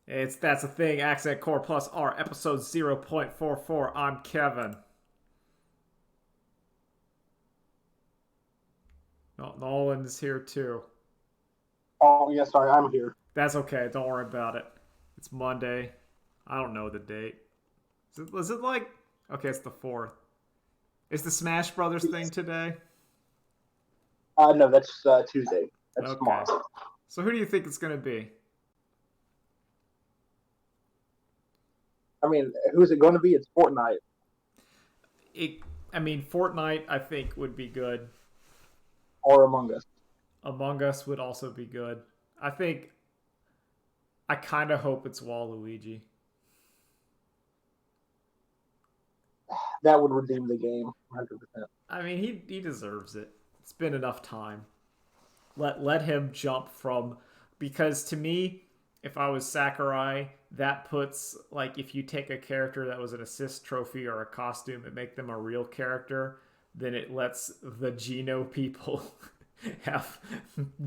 It's That's a Thing, Accent Core Plus R, episode 0.44. I'm Kevin. Nolan's here too. Oh, yeah, sorry, I'm here. That's okay, don't worry about it. It's Monday. I don't know the date. Was it like. Okay, it's the 4th. Is the Smash Brothers thing today? No, that's Tuesday. That's Okay. tomorrow. So who do you think it's going to be? I mean, who's it going to be? It's Fortnite It, I mean, Fortnite, I think, would be good. or Among Us. Among Us would also be good. I think. I kind of hope it's Waluigi. That would redeem the game 100%. I mean, he deserves it. It's been enough time. Let him jump from, because to me, if I was Sakurai, that puts, like, if you take a character that was an assist trophy or a costume and make them a real character, then it lets the Geno people have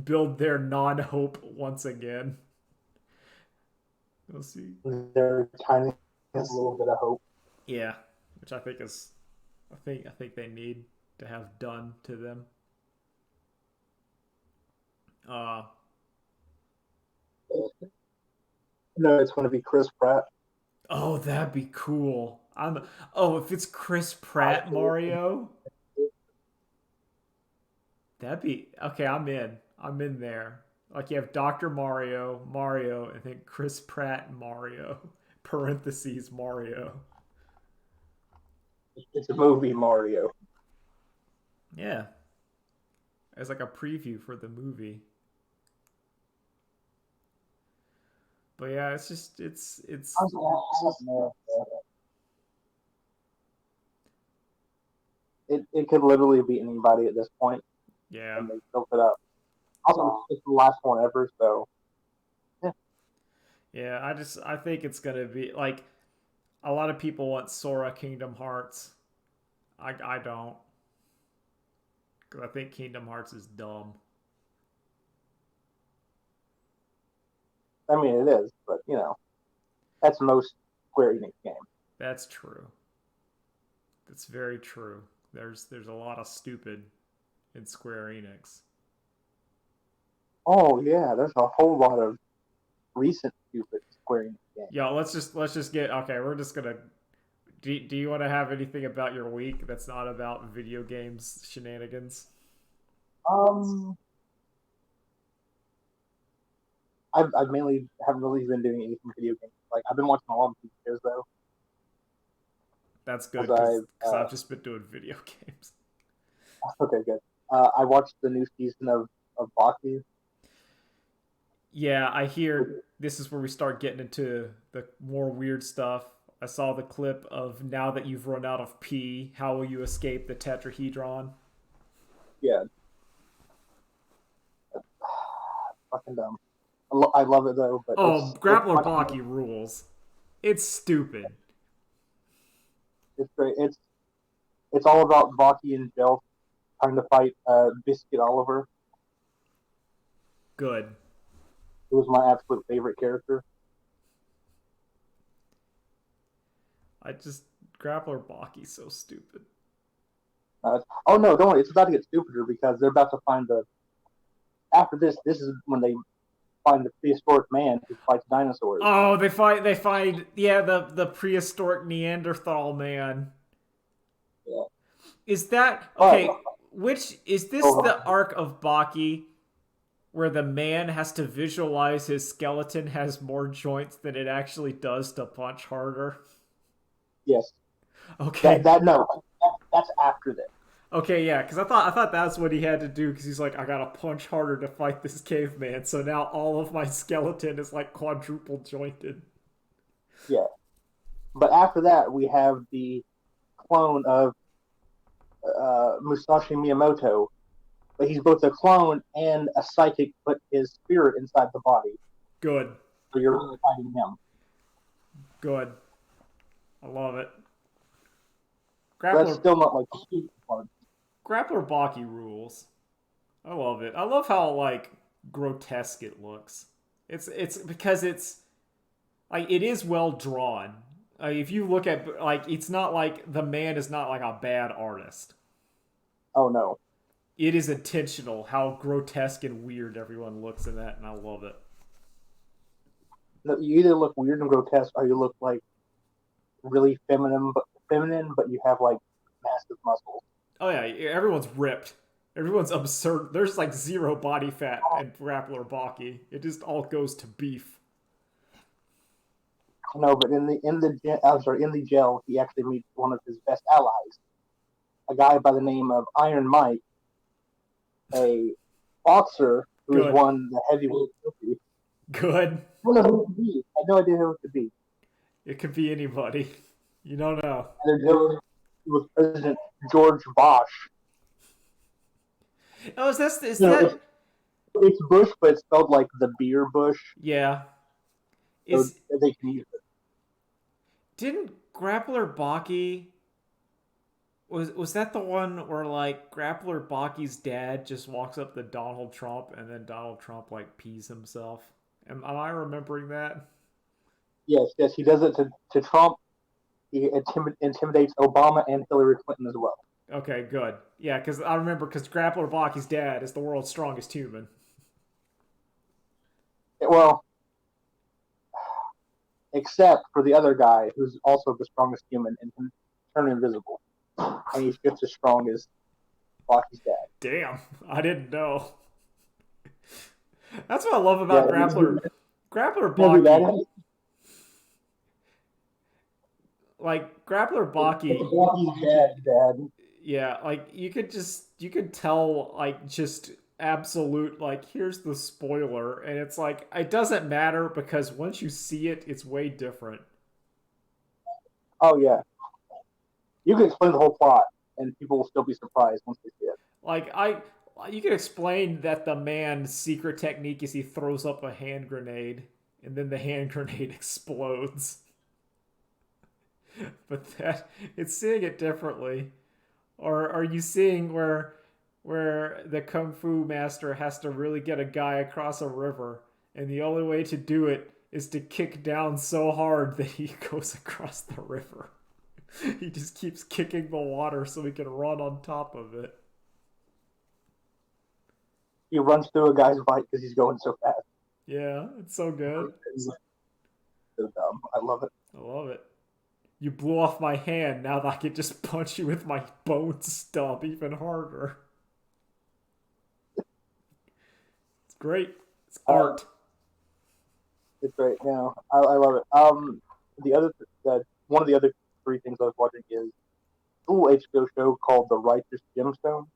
build their non-hope once again. We'll see. They're tiny, a little bit of hope. Yeah, which I think is, I think they need to have done to them. Uh, No, it's going to be Chris Pratt. oh, that'd be cool. If it's Chris I Pratt Mario, that'd be okay. I'm in there. Like you have Doctor Mario, and then Chris Pratt Mario. Parentheses Mario. It's a movie Mario. Yeah, as like a preview for the movie. But yeah, it's just it's It could literally be anybody at this point, yeah. and they built it up. Also, it's the last one ever, so yeah. Yeah, I think it's gonna be like a lot of people want Sora Kingdom Hearts. I don't, because I think Kingdom Hearts is dumb. I mean, it is, but that's most Square Enix games. That's true. That's very true. There's a lot of stupid in Square Enix. Oh yeah, there's a whole lot of recent stupid Square Enix games. Yo, let's just get okay. We're just gonna. Do you want to have anything about your week that's not about video games shenanigans? Um, I mainly haven't really been doing anything video games. Like I've been watching a lot of TV shows though, That's because good because I've just been doing video games. okay, good. I watched the new season of Baki. Yeah, I hear this is where we start getting into the more weird stuff. I saw the clip of now that you've run out of pee, how will you escape the tetrahedron? Yeah, fucking dumb. I love it though, but Oh, it's Grappler much Baki rules. It's stupid. it's great. It's all about Baki and Jill trying to fight Biscuit Oliver, Good. who was my absolute favorite character. I just Grappler Baki's so stupid. Oh no, don't worry, it's about to get stupider because they're about to find the. After this, this is when they find the prehistoric man who fights dinosaurs. Oh, they find yeah, the prehistoric Neanderthal man. Yeah. Is that But okay? Which is this oh, the arc of Baki where the man has to visualize his skeleton has more joints than it actually does to punch harder? yes, that Okay. that no, that's after this. Okay, yeah, because I thought that's what he had to do because he's like, I gotta punch harder to fight this caveman, so now all of my skeleton is like quadruple jointed. Yeah, but after that we have the clone of Musashi Miyamoto, but he's both a clone and a psychic, but his spirit inside the body. Good, So you're really fighting him. good. I love it. That's Grappler still not like the stupid part. Grappler Baki rules. I love it. I love how like grotesque it looks. It's because Like it is well drawn. If you look at like, it's not like the man is not like a bad artist. Oh no, It is intentional how grotesque and weird everyone looks in that, and I love it. no, you either look weird and grotesque, or you look like really feminine, but you have like massive muscles. Oh yeah, everyone's ripped. Everyone's absurd. There's like zero body fat in Grappler Baki. It just all goes to beef. No, but I'm sorry, in the jail, he actually meets one of his best allies, a guy by the name of Iron Mike, a boxer who's Good. won the heavyweight trophy. Good. I don't know who it could be. I had no idea who it could be. It could be anybody. You don't know. And it was President George Bosch. Oh, is You know, that it's Bush, but it's spelled like the beer Bush, yeah. so Is they can use it. didn't Grappler Baki was that the one where like Grappler Baki's dad just walks up to Donald Trump and then Donald Trump like pees himself? Am I remembering that? Yes, yes, he does it to Trump. He intimidates Obama and Hillary Clinton as well. Okay, good. Yeah, because I remember because Grappler Baki's dad is the world's strongest human. Well, except for the other guy who's also the strongest human and can turn invisible. And he's just as strong as Rocky's dad. Damn, I didn't know. That's what I love Yeah, about Grappler. Grappler maybe Baki. that. Like Grappler Baki. Rocky's dad. Yeah, like you could tell like just absolute like here's the spoiler and it's like it doesn't matter because once you see it it's way different. Oh yeah, you can explain the whole plot, and people will still be surprised once they see it. Like I you could explain that the man's secret technique is he throws up a hand grenade and then the hand grenade explodes. But that it's seeing it differently. Or are you seeing where the kung fu master has to really get a guy across a river and the only way to do it is to kick down so hard that he goes across the river. He just keeps kicking the water so he can run on top of it. He runs through a guy's bike because he's going so fast. Yeah, it's so good. It's so dumb. I love it. I love it. You blew off my hand, now that I can just punch you with my bone stub even harder. It's great. It's art. It's great. Yeah, I love it. The other one of the other three things I was watching is a little HBO show called The Righteous Gemstone.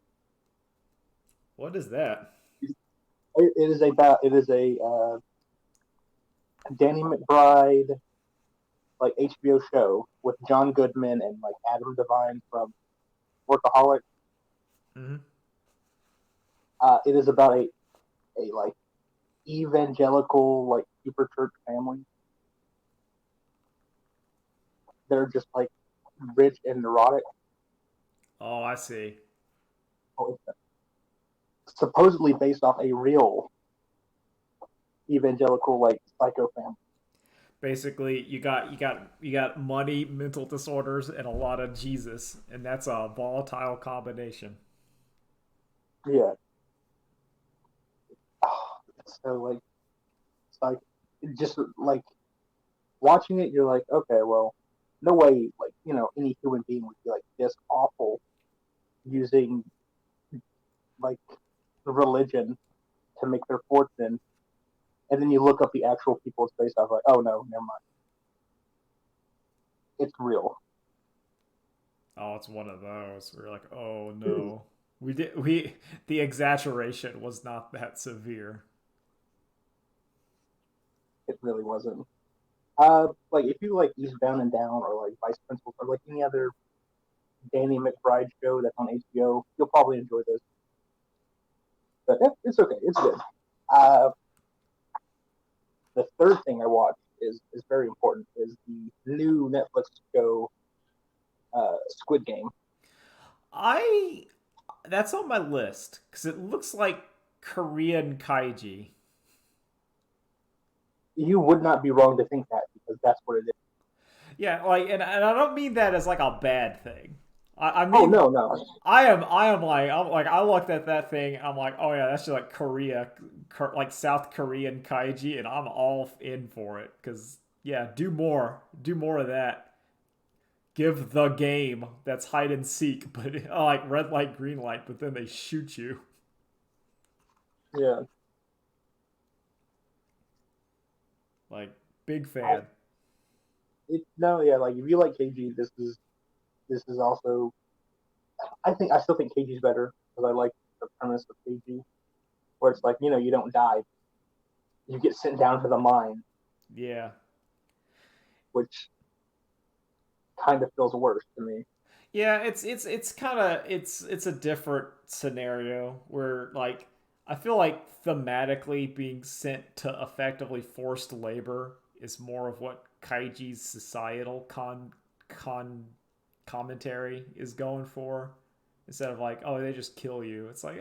What is that? It is a Danny McBride like HBO show with John Goodman and like Adam Devine from Workaholic. Mm-hmm. It is about a like evangelical like super church family. They're just like rich and neurotic. Oh, I see. Supposedly based off a real evangelical like psycho family. Basically, you got money, mental disorders, and a lot of Jesus, and that's a volatile combination. Yeah. So like it's like just like watching it, you're like, okay, well, no way, like any human being would be like this awful using like religion to make their fortune. And then you look up the actual people it's based off, like, oh no, never mind. It's real. Oh, it's one of those. We're like, oh no, we the exaggeration was not that severe. It really wasn't. Like if you like Eastbound and Down or like Vice Principals or like any other Danny McBride show that's on HBO, you'll probably enjoy this. But yeah, it's okay. It's good. The third thing I watched is very important. Is the new Netflix show Squid Game. I that's on my list because it looks like Korean kaiji. You would not be wrong to think that that's what it is. Yeah, like, and I don't mean that as like a bad thing. I Oh mean, no, no. I looked at that thing. I'm like, oh yeah, that's just like Korea, like South Korean kaiji, and I'm all in for it. Cause yeah, do more of that. Give the game that's hide and seek, but like red light, green light, but then they shoot you. Yeah. Like big I, fan. no, yeah. Like if you like KG, this is also. I still think KG is better because I like the premise of KG, where it's like you don't die, you get sent down to the mine, Yeah, which kind of feels worse to me. yeah. It's kind of it's a different scenario where like I feel like thematically being sent to effectively forced labor is more of what Kaiji's societal con commentary is going for instead of like oh they just kill you. It's like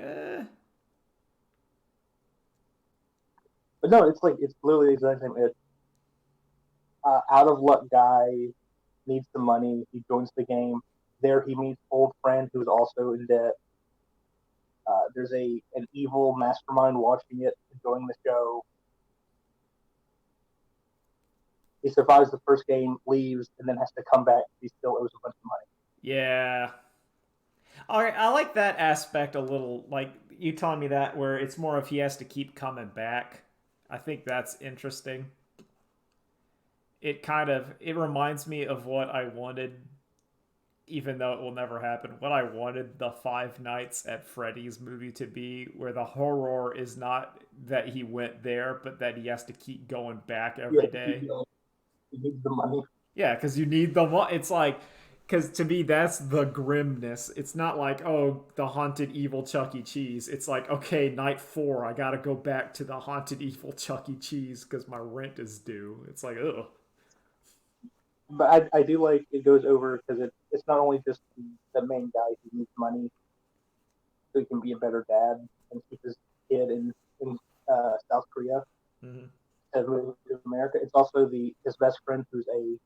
But no, it's like it's literally the exact same. It out of luck guy needs the money. He joins the game. There he meets old friend who's also in debt. There's an evil mastermind watching it, enjoying the show. He survives the first game, leaves, and then has to come back. He still owes a bunch of money. yeah. All right, I like that aspect a little. Like you telling me that, where it's more of he has to keep coming back. I think that's interesting. It reminds me of what I wanted, even though it will never happen. What I wanted the Five Nights at Freddy's movie to be, where the horror is not that he went there, but that he has to keep going back Yeah, every day. he needs the money. Yeah, because you need the it's like because to me that's the grimness. It's not like oh the haunted evil Chuck E. Cheese. It's like okay night 4 I gotta go back to the haunted evil Chuck E. Cheese because my rent is due. It's like ugh. But I do like it goes over because it's not only just the main guy who needs money so he can be a better dad and keep his kid in South Korea Mm-hmm. and move to America. It's also the his best friend who's a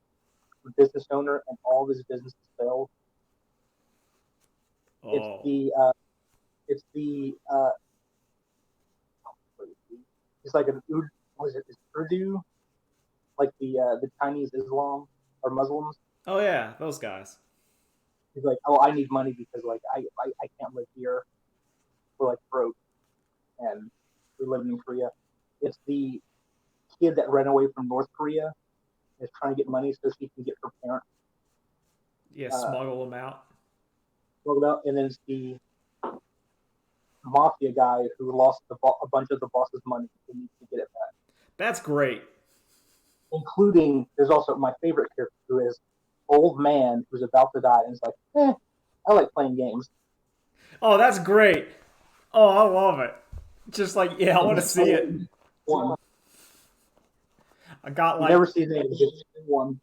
business owner and all of his businesses failed. It's Oh the it's the it's like an was it Urdu like the Chinese Islam or Muslims. oh yeah those guys. He's like, oh, I need money because like I can't live here. We're like broke and we're living in Korea. It's the kid that ran away from North Korea is trying to get money so she can get her parents Yeah uh, smuggle them out. smuggled out, and then it's the mafia guy who lost a bunch of the boss's money and needs to get it back. That's great. Including, there's also my favorite character who is old man who's about to die and is like, I like playing games. Oh that's great. Oh I love it. Just like yeah I And want to he's see it. one. I got You like never see his name, just one.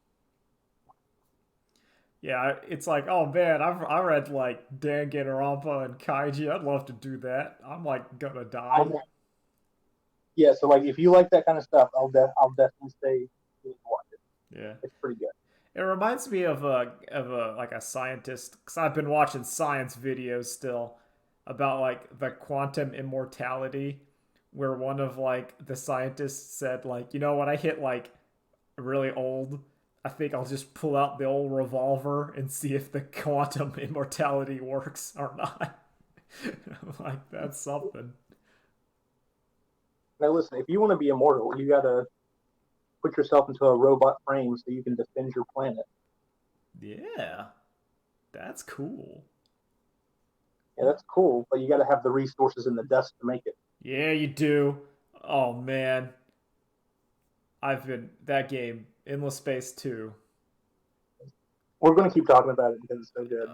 yeah, it's like, oh man, I read like Danganronpa and Kaiji. I'd love to do that. I'm like gonna I die. know. Yeah, so like if you like that kind of stuff, I'll definitely say you need to watch it. Yeah, It's pretty good. it reminds me of a like a scientist because I've been watching science videos still about like the quantum immortality, where one of like the scientists said like, you know, when I hit like really old, I think I'll just pull out the old revolver and see if the quantum immortality works or not. Like that's something. Now listen, if you want to be immortal, you gotta put yourself into a robot frame so you can defend your planet. Yeah, that's cool. Yeah, that's cool, but you gotta have the resources and the dust to make it. Yeah, you do. Oh man, I've been that game Endless Space 2. We're gonna keep talking about it because it's so good.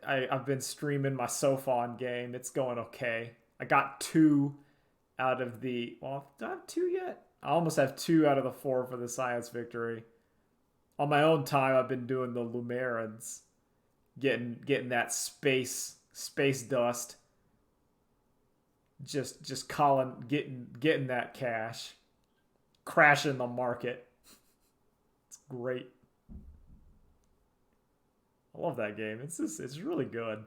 I've been streaming my Sophon game. It's going okay. I got 2 out of the do I have 2 yet? I almost have 2 out of the 4 for the science victory. On my own time, I've been doing the Lumerans, getting that space dust, just calling getting that cash. crashing the market. It's great. I love that game. It's really good.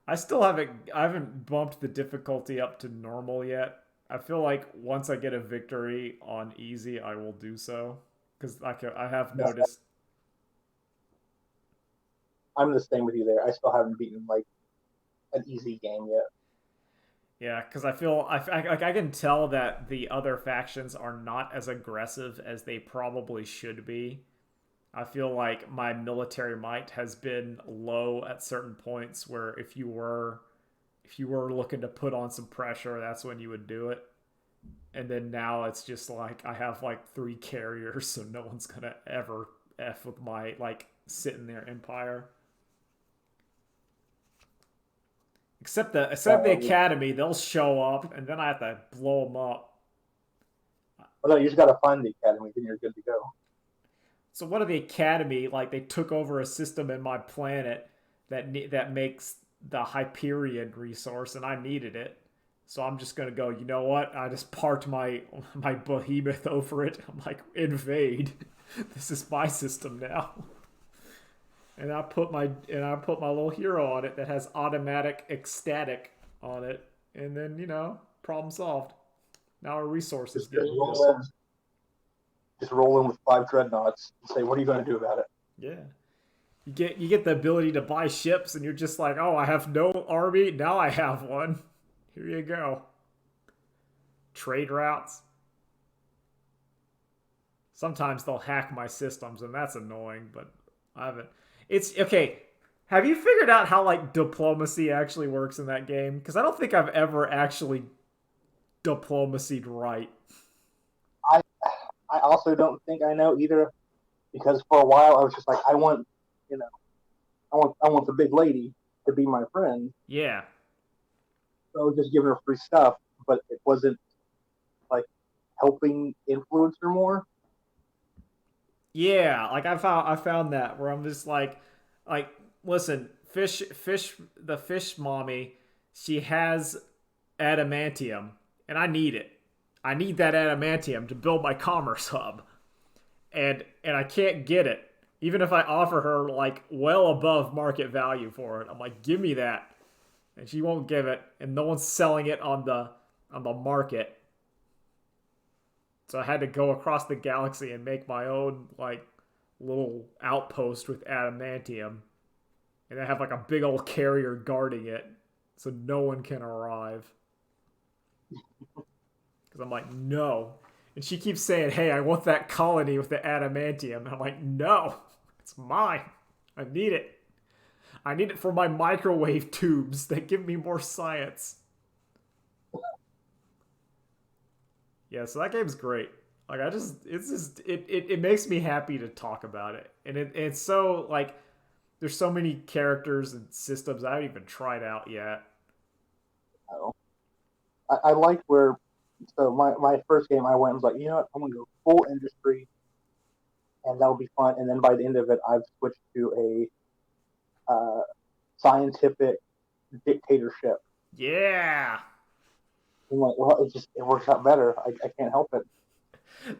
I haven't bumped the difficulty up to normal yet. I feel like once I get a victory on easy, I will do so because I have Yes, noticed. I'm the same with you there. I still haven't beaten like an easy game yet. Yeah, because I feel I can tell that the other factions are not as aggressive as they probably should be. I feel like my military might has been low at certain points where if you were looking to put on some pressure, that's when you would do it. And then now it's just like I have like 3 carriers, so no one's gonna ever f with my like sitting there empire. Except the Uh, academy, they'll show up, and then I have to blow them up. well, no, you just gotta find the academy, then you're good to go. So what are the academy like? They took over a system in my planet that makes the Hyperion resource, and I needed it. So I'm just gonna go. You know what? I just parked my behemoth over it. I'm like, invade. This is my system now. And I put my little hero on it that has automatic ecstatic on it, and then problem solved. Now our resources Just, get just used. roll in, just roll in with 5 dreadnoughts and say, "What are you going to do about it?" Yeah. You get the ability to buy ships, and you're just like, oh, I have no army. Now I have one. Here you go. Trade routes. Sometimes they'll hack my systems, and that's annoying. But I haven't. It's okay. Have you figured out how like diplomacy actually works in that game? Because I don't think I've ever actually diplomacied right. I I also don't think I know either because for a while I was just like, I want, you know, I want the big lady to be my friend. Yeah, So I was just giving her free stuff, but it wasn't like helping influence her more. yeah. Like I found that where I'm just like listen, the fish mommy, she has adamantium, and I need it. I need that adamantium to build my commerce hub, and I can't get it. Even if I offer her like well above market value for it, I'm like, give me that, and she won't give it, and no one's selling it on the market. So I had to go across the galaxy and make my own like little outpost with adamantium, and I have like a big old carrier guarding it, so no one can arrive. Because I'm like, no. And she keeps saying, hey, I want that colony with the adamantium. And I'm like, no, it's mine. I need it. I need it for my microwave tubes that give me more science. Yeah, so that game's great. Like it makes me happy to talk about it. And it's so like there's so many characters and systems I haven't even tried out yet. So I like where. So my first game, I went and was like, you know what, I'm gonna go full industry, and that'll be fun. And then by the end of it, I've switched to a scientific dictatorship. Yeah. I'm like, well, it works out better. I can't help it.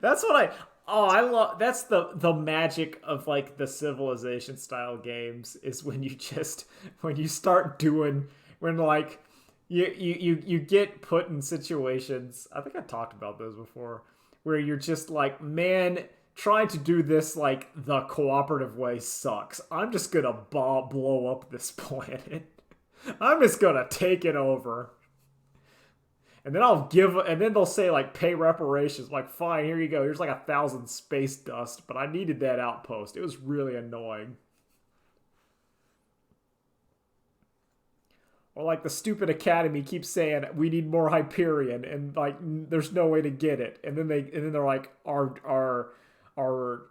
That's what I I love that's the magic of like the civilization style games is when you just when you start doing when like you get put in situations. I think I talked about those before where you're just like, man, trying to do this like the cooperative way sucks. I'm just gonna blow up this planet. I'm just gonna take it over. And then they'll say like pay reparations. I'm like, fine, here you go. Here's like 1,000 space dust, but I needed that outpost. It was really annoying. Or like the stupid academy keeps saying we need more Hyperion, and like there's no way to get it. And then they're like our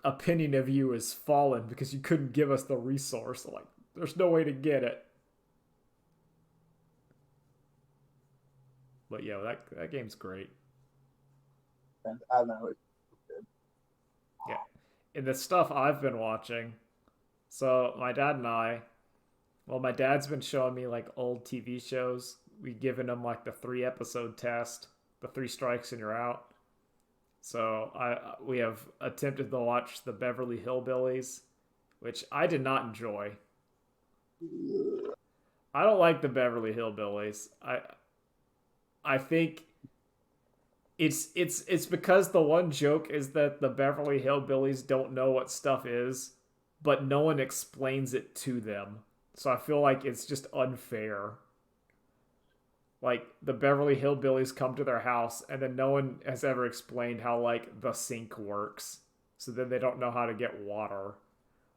opinion of you is fallen because you couldn't give us the resource. Like there's no way to get it. But yeah, that game's great. And I don't know. Yeah. And the stuff I've been watching. So my dad and I, well, my dad's been showing me like old TV shows. We given him like the 3 episode test, the 3 strikes and you're out. So we have attempted to watch the Beverly Hillbillies, which I did not enjoy. I don't like the Beverly Hillbillies. I think it's because the one joke is that the Beverly Hillbillies don't know what stuff is, but no one explains it to them. So I feel like it's just unfair. Like the Beverly Hillbillies come to their house and then no one has ever explained how like the sink works. So then they don't know how to get water.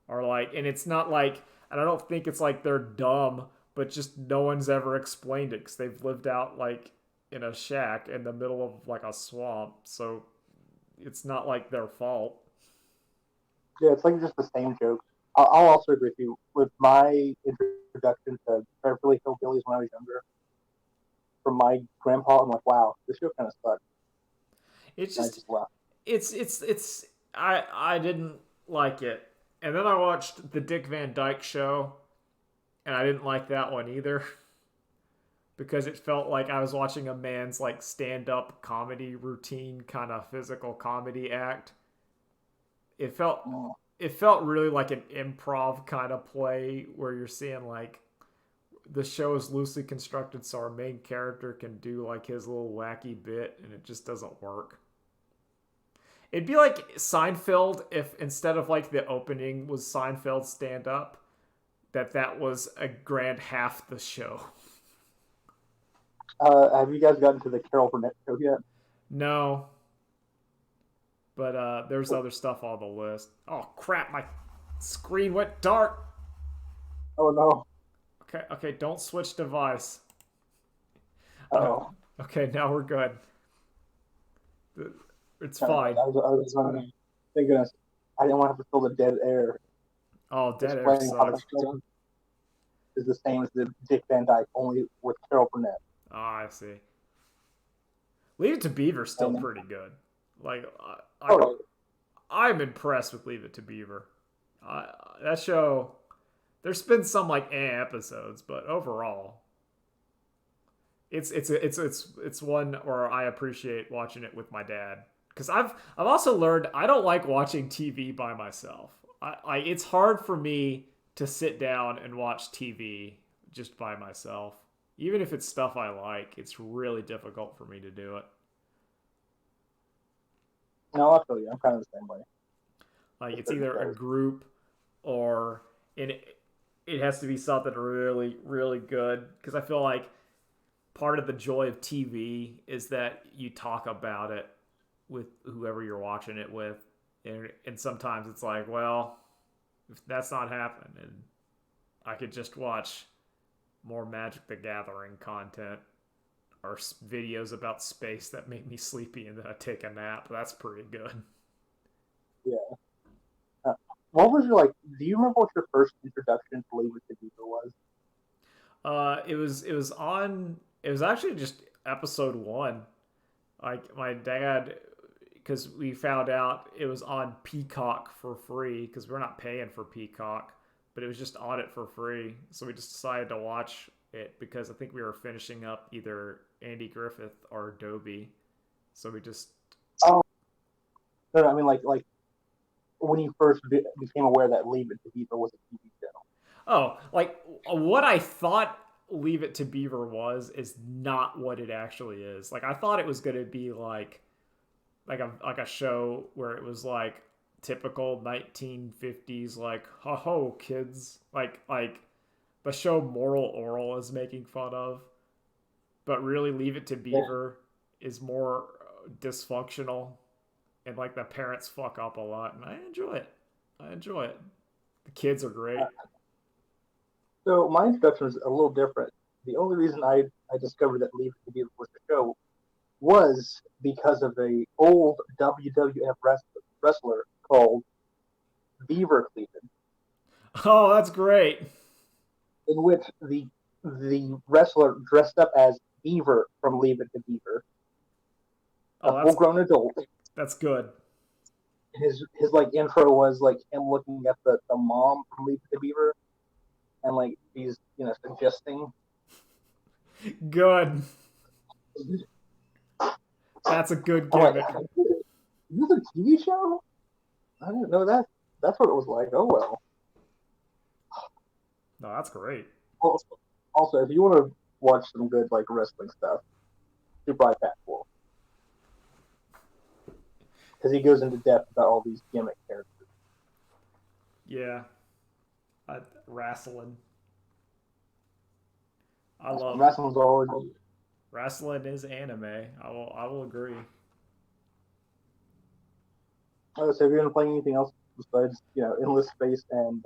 Or like and it's not like and I don't think it's like they're dumb, but just no one's ever explained it cuz they've lived out like in a shack in the middle of like a swamp. So it's not like their fault. Yeah, it's like just the same joke. I'll also agree with you. With my introduction to Beverly Hillbillies when I was younger, from my grandpa, I'm like, wow, this show kind of sucks. It's And I just just left. it's I didn't like it. And then I watched the Dick Van Dyke Show and I didn't like that one either because it felt like I was watching a man's like stand-up comedy routine kind of physical comedy act. It felt Mm. it felt really like an improv kind of play where you're seeing like the show is loosely constructed so our main character can do like his little wacky bit and it just doesn't work. It'd be like Seinfeld if instead of like the opening was Seinfeld stand up, that was a grand half the show. Have you guys gotten to the Carol Burnett show yet? No, but there's other stuff on the list. Oh crap, my screen went dark. Oh no. Okay, don't switch device. Uh, Oh. okay, now we're good. It's Never fine. mind. Thank goodness. I didn't want to have to fill the dead air Oh, dead air explaining how the sucks. show is the same as the Dick Van Dyke, only with Carol Burnett. Oh, I see. Leave It to Beaver's still And pretty good. Like, oh, I'm impressed with Leave It to Beaver. That show, there's been some like episodes, but overall, it's one where I appreciate watching it with my dad because I've also learned I don't like watching TV by myself. It's hard for me to sit down and watch TV just by myself. Even if it's stuff I like, it's really difficult for me to do it. no, I feel you. I'm kind of the same way Like with it's certain either a shows. group or it has to be something really really good because I feel like part of the joy of TV is that you talk about it with whoever you're watching it with, and sometimes it's like, well, if that's not happening, I could just watch more Magic the Gathering content or videos about space that make me sleepy and then I take a nap. That's pretty good. Yeah. What was your like? Do you remember what your first introduction to Leave It to Beaver was? It was on. It was actually just episode one. Like my dad, because we found out it was on Peacock for free because we're not paying for Peacock, but it was just on it for free. So we just decided to watch it because I think we were finishing up either Andy Griffith or Adobe. So we just Oh, no, no, I mean like when you first became aware that Leave It to Beaver was a TV show. oh like what I thought Leave It to Beaver was is not what it actually is. Like I thought it was gonna be like a show where it was like typical 1950s like ho ho kids like the show Moral Oral is making fun of, but really Leave It to Yeah. Beaver is more dysfunctional and like the parents fuck up a lot and I enjoy it. I enjoy it. The kids are great. So my introduction was a little different. The only reason I discovered that Leave It to Beaver was a show was because of a old WWF wrestler called Beaver Cleveland, Oh, that's great. in which the wrestler dressed up as Beaver from Leave It to Beaver, a Oh, full grown adult. that's good. His like intro was like him looking at the mom from Leave It to Beaver and like he's suggesting. Good. That's a good I'm like, gimmick. TV show? I didn't know that. That's what it was like. Oh well. No, that's great. Also, if you want to watch some good like wrestling stuff, Super Impact 4 because he goes into depth about all these gimmick characters. Yeah, wrestling. I love Wrestling's always. wrestling is anime. I will agree. So, have you been playing anything else besides Endless Space and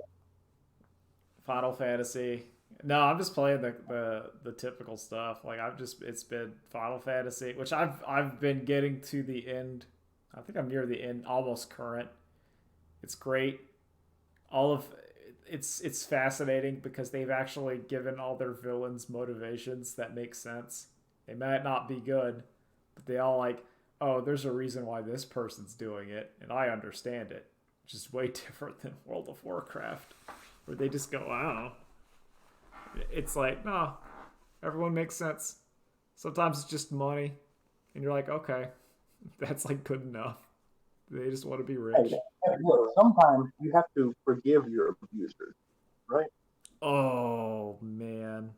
Final Fantasy. No, I'm just playing the typical stuff. Like it's been Final Fantasy, which I've been getting to the end. I think I'm near the end, almost current. It's great. All of it's fascinating because they've actually given all their villains motivations that make sense. They might not be good, but they all like, oh, there's a reason why this person's doing it, and I understand it. Which is way different than World of Warcraft, where they just go, oh. It's like, no, everyone makes sense. Sometimes it's just money, and you're like, okay, that's like good enough. They just want to be rich. hey, look, sometimes you have to forgive your abusers, right? Oh man,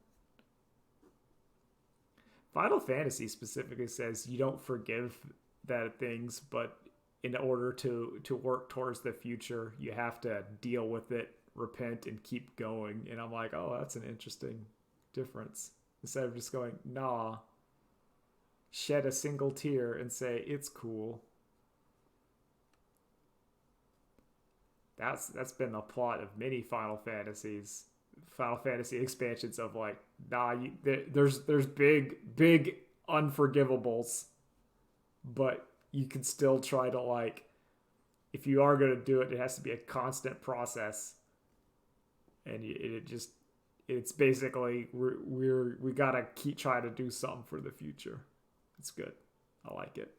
Final Fantasy specifically says you don't forgive that things, but in order to work towards the future, you have to deal with it, repent, and keep going. And I'm like, oh, that's an interesting difference. Instead of just going, nah, shed a single tear and say it's cool. That's been the plot of many Final Fantasy expansions of like, nah, there's big unforgivables, but you can still try to like, if you are gonna do it, it has to be a constant process, and it's basically we gotta keep trying to do something for the future. It's good. I like it.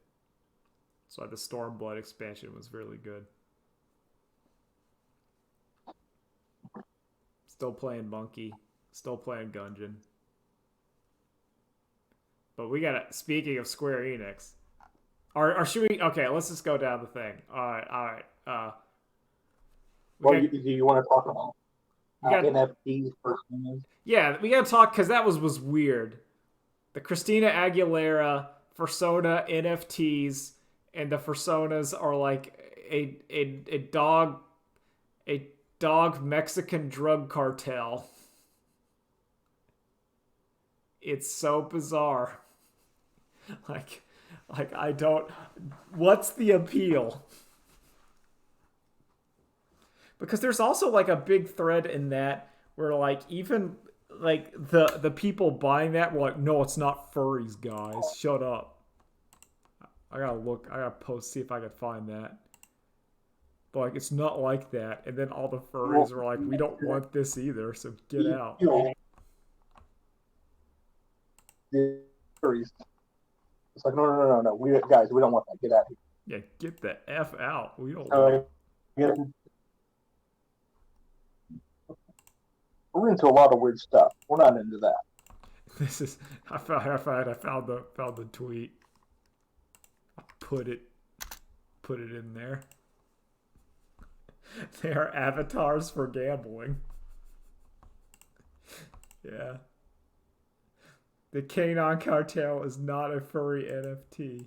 So the Stormblood expansion was really good. Still playing Monkey. Still playing Gungeon. But we gotta. Speaking of Square Enix, or should we? Okay, let's just go down the thing. All right. Well, do you want to talk about got, NFTs personas? yeah, we gotta talk because that was weird. The Christina Aguilera Persona NFTs, and the personas are like a dog Mexican drug cartel. It's so bizarre. Like I don't. What's the appeal? Because there's also like a big thread in that where like even like the people buying that were like, no, it's not furries, guys. Shut up. I gotta look. I gotta post, see if I can find that. But like, it's not like that. And then all the furries were like, we don't want this either, so get out. Furries. It's like, no. We don't want that. Get out of here. Yeah, get the F out. We don't want it. We're into a lot of weird stuff. We're not into that. This is I found the tweet. I put it in there. They are avatars for gambling. Yeah. The Canine Cartel is not a furry NFT.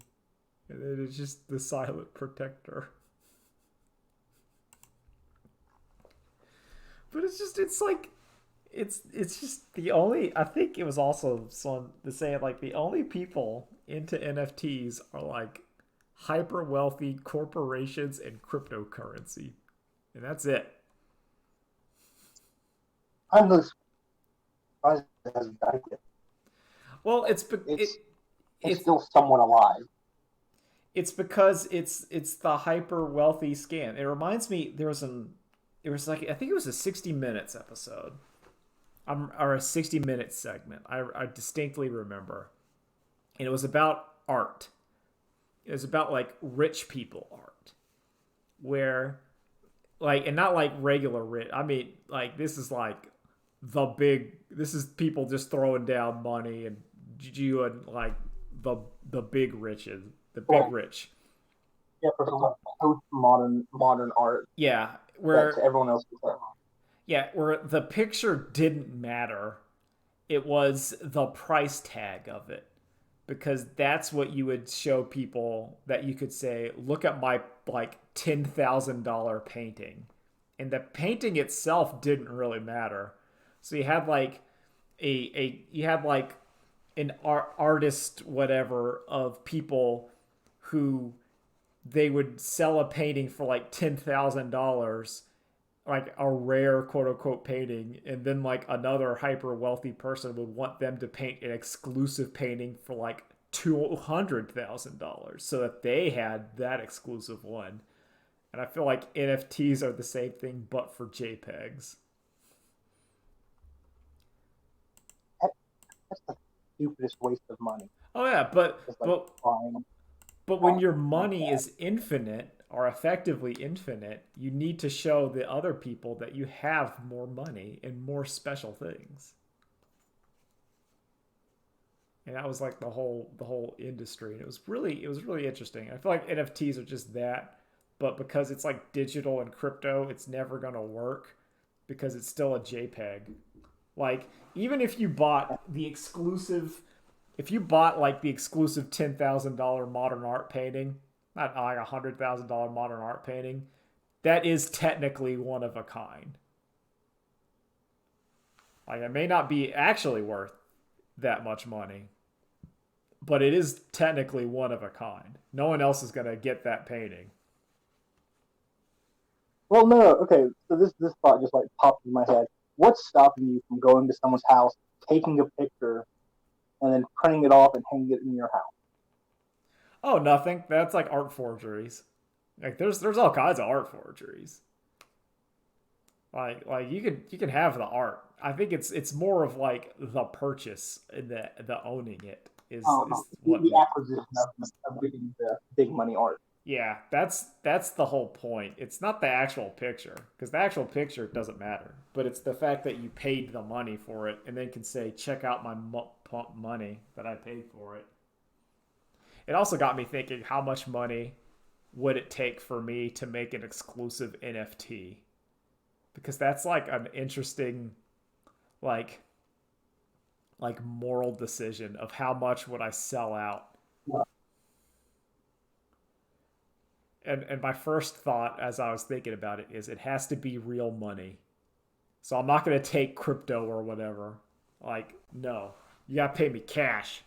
And it is just the silent protector. But it's like it's just the only, I think it was also someone to say like the only people into NFTs are like hyper wealthy corporations and cryptocurrency. And that's it. I'm really surprised it hasn't died yet. Well, it's still somewhat alive. It's because it's the hyper wealthy scam. It reminds me there was like, I think it was a 60 Minutes episode, or a 60 Minutes segment. I distinctly remember, and it was about art. It was about like rich people art, where like, and not like regular rich. I mean, like this is like this is people just throwing down money and you and like the big riches, the big rich. Yeah, for some post modern art Yeah, that to where everyone else is like, where the picture didn't matter. It was the price tag of it, because that's what you would show people, that you could say, look at my like $10,000 painting. And the painting itself didn't really matter. So you had like you had like an artist whatever of people who they would sell a painting for like $10,000, like a rare quote unquote painting, and then like another hyper wealthy person would want them to paint an exclusive painting for like $200,000 so that they had that exclusive one. And I feel like NFTs are the same thing but for JPEGs. that's the stupidest waste of money. Oh yeah, Just like buying but when art your like money that. is infinite or effectively infinite, you need to show the other people that you have more money and more special things. And that was like the whole industry, and it was really interesting. I feel like NFTs are just that, but because it's like digital and crypto, it's never gonna work because it's still a JPEG. Like, even if you bought the exclusive, if you bought like the exclusive $10,000 modern art painting, not like $100,000 modern art painting, that is technically one of a kind. Like, it may not be actually worth that much money, but it is technically one of a kind. No one else is gonna get that painting. Well, no, okay. So this thought just like popped in my head. What's stopping you from going to someone's house, taking a picture, and then printing it off and hanging it in your house? Oh, nothing. That's like art forgeries. Like, there's all kinds of art forgeries. Like you can have the art. I think it's more of like the purchase and the owning it is what. The acquisition of getting the big money art. Yeah, that's the whole point. It's not the actual picture, because the actual picture doesn't matter, but it's the fact that you paid the money for it and then can say, check out my money that I paid for it. It also got me thinking, how much money would it take for me to make an exclusive NFT? Because that's like an interesting, like moral decision of how much would I sell out. Yeah. And my first thought as I was thinking about it is, it has to be real money. So I'm not going to take crypto or whatever. Like, no, you got to pay me cash.